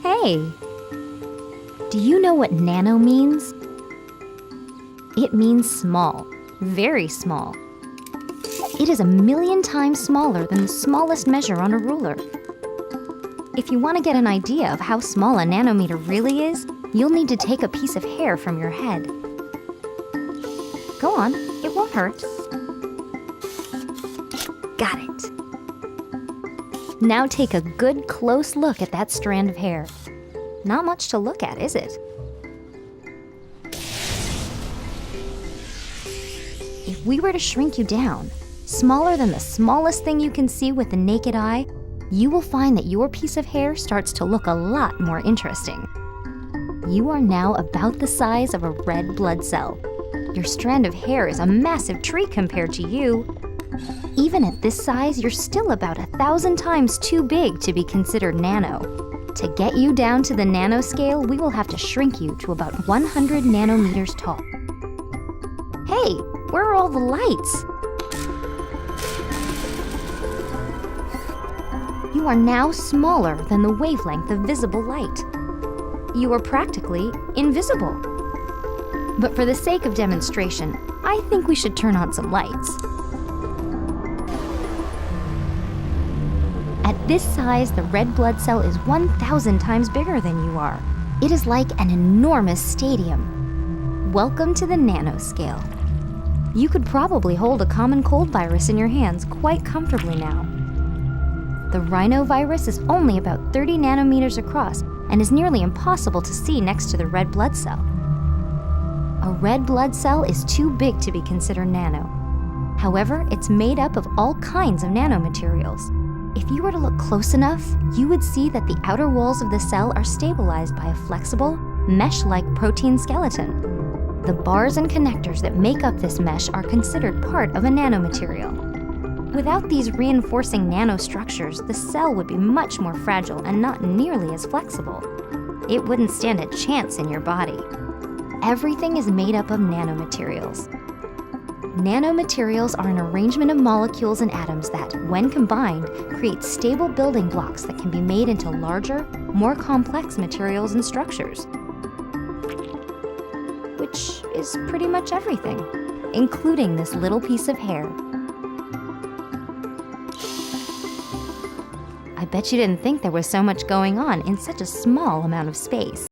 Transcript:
Hey! Do you know what nano means? It means small, very small. It is 1,000,000 times smaller than the smallest measure on a ruler. If you want to get an idea of how small a nanometer really is, you'll need to take a piece of hair from your head. Go on, it won't hurt. Got it. Now take a good close look at that strand of hair. Not much to look at, is it? If we were to shrink you down, smaller than the smallest thing you can see with the naked eye, you will find that your piece of hair starts to look a lot more interesting. You are now about the size of a red blood cell. Your strand of hair is a massive tree compared to you. Even at this size, you're still about 1,000 times too big to be considered nano. To get you down to the nanoscale, we will have to shrink you to about 100 nanometers tall. Hey, where are all the lights? You are now smaller than the wavelength of visible light. You are practically invisible. But for the sake of demonstration, I think we should turn on some lights. At this size, the red blood cell is 1,000 times bigger than you are. It is like an enormous stadium. Welcome to the nanoscale. You could probably hold a common cold virus in your hands quite comfortably now. The rhinovirus is only about 30 nanometers across and is nearly impossible to see next to the red blood cell. A red blood cell is too big to be considered nano. However, it's made up of all kinds of nanomaterials. If you were to look close enough, you would see that the outer walls of the cell are stabilized by a flexible, mesh-like protein skeleton. The bars and connectors that make up this mesh are considered part of a nanomaterial. Without these reinforcing nanostructures, the cell would be much more fragile and not nearly as flexible. It wouldn't stand a chance in your body. Everything is made up of nanomaterials. Nanomaterials are an arrangement of molecules and atoms that, when combined, create stable building blocks that can be made into larger, more complex materials and structures. Which is pretty much everything, including this little piece of hair. I bet you didn't think there was so much going on in such a small amount of space.